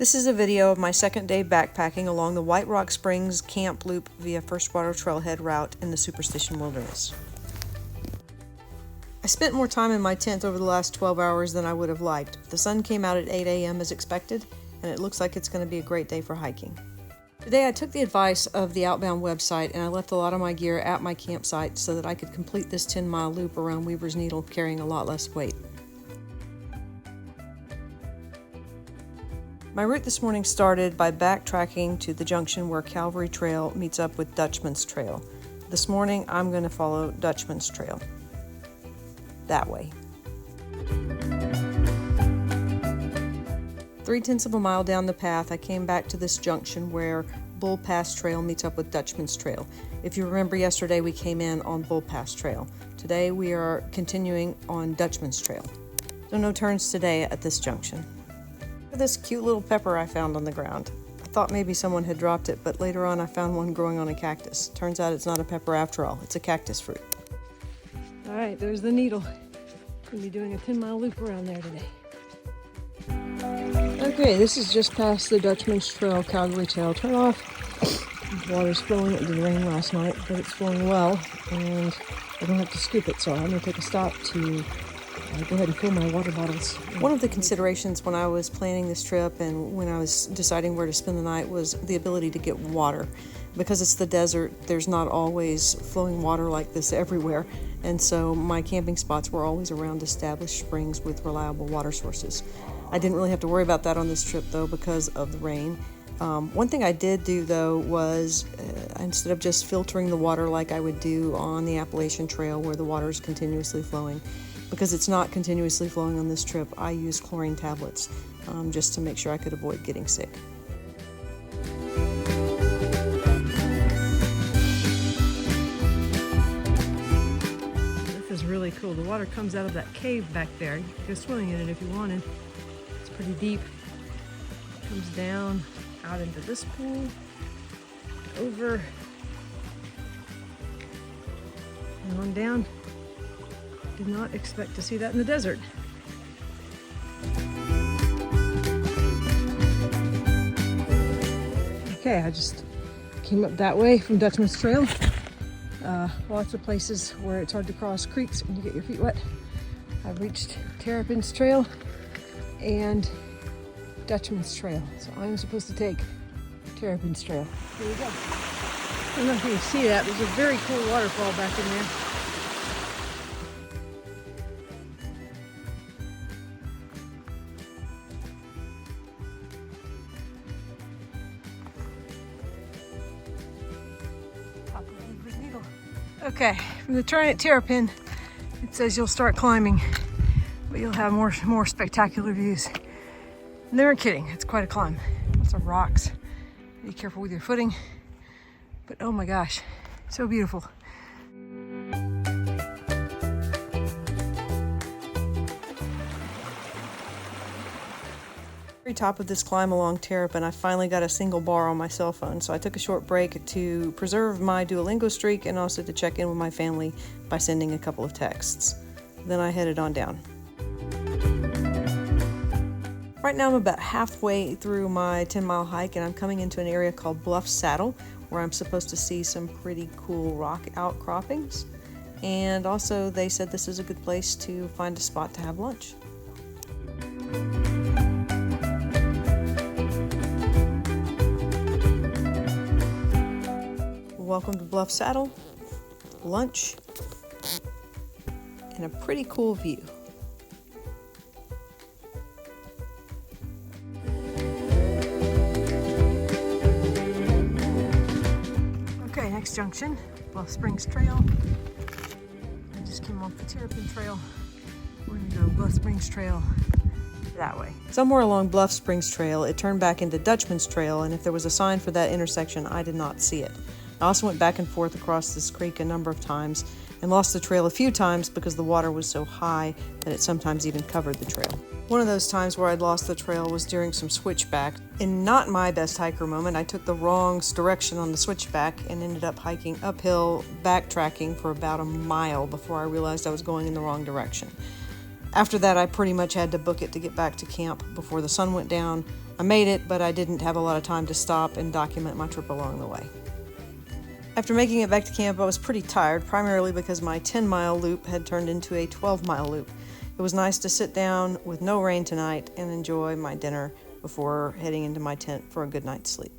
This is a video of my second day backpacking along the White Rock Springs Camp Loop via Freshwater Trailhead route in the Superstition Wilderness. I spent more time in my tent over the last 12 hours than I would have liked. The sun came out at 8 a.m. as expected, and it looks like it's going to be a great day for hiking. Today I took the advice of the Outbound website and I left a lot of my gear at my campsite so that I could complete this 10-mile loop around Weaver's Needle carrying a lot less weight. My route this morning started by backtracking to the junction where Calvary Trail meets up with Dutchman's Trail. This morning I'm going to follow Dutchman's Trail. That way. 0.3 of a mile down the path, I came back to this junction where Bull Pass Trail meets up with Dutchman's Trail. If you remember yesterday, we came in on Bull Pass Trail. Today we are continuing on Dutchman's Trail. So no turns today at this junction. Look at this cute little pepper I found on the ground. I thought maybe someone had dropped it, but later on I found one growing on a cactus. Turns out it's not a pepper after all, it's a cactus fruit. All right, there's the needle. Gonna be doing a 10-mile loop around there today. Okay, this is just past the Dutchman's Trail, Calvary Trail turnoff. The water's flowing. It did rain last night, but it's flowing well, and I don't have to scoop it, so I'm gonna take a stop to go ahead and fill my water bottles. One of the considerations when I was planning this trip and when I was deciding where to spend the night was the ability to get water. Because it's the desert, there's not always flowing water like this everywhere, and so my camping spots were always around established springs with reliable water sources. I didn't really have to worry about that on this trip though because of the rain. One thing I did do though was instead of just filtering the water like I would do on the Appalachian Trail where the water is continuously flowing, because it's not continuously flowing on this trip, I used chlorine tablets just to make sure I could avoid getting sick. This is really cool. The water comes out of that cave back there. You could go swimming in it if you wanted. It's pretty deep. It comes down out into this pool, over, and on down. Did not expect to see that in the desert. Okay, I just came up that way from Dutchman's Trail. Lots of places where it's hard to cross creeks and you get your feet wet. I've reached Terrapin's Trail and Dutchman's Trail. So I'm supposed to take Terrapin's Trail. Here we go. I don't know if you can see that. There's a very cool waterfall back in there. Okay, from the turn at Terrapin, it says you'll start climbing, but you'll have more spectacular views. And they weren't kidding, it's quite a climb. Lots of rocks. Be careful with your footing. But oh my gosh, so beautiful. Very top of this climb along Terrapin, I finally got a single bar on my cell phone, so I took a short break to preserve my Duolingo streak and also to check in with my family by sending a couple of texts. Then I headed on down. Right now I'm about halfway through my 10-mile hike and I'm coming into an area called Bluff Saddle where I'm supposed to see some pretty cool rock outcroppings. And also they said this is a good place to find a spot to have lunch. Welcome to Bluff Saddle, lunch, and a pretty cool view. Okay, next junction, Bluff Springs Trail. I just came off the Terrapin Trail. We're gonna go Bluff Springs Trail that way. Somewhere along Bluff Springs Trail, it turned back into Dutchman's Trail, and if there was a sign for that intersection, I did not see it. I also went back and forth across this creek a number of times and lost the trail a few times because the water was so high that it sometimes even covered the trail. One of those times where I'd lost the trail was during some switchback. In not my best hiker moment, I took the wrong direction on the switchback and ended up hiking uphill, backtracking for about a mile before I realized I was going in the wrong direction. After that, I pretty much had to book it to get back to camp before the sun went down, I made it, but I didn't have a lot of time to stop and document my trip along the way. After making it back to camp, I was pretty tired, primarily because my 10-mile loop had turned into a 12-mile loop. It was nice to sit down with no rain tonight and enjoy my dinner before heading into my tent for a good night's sleep.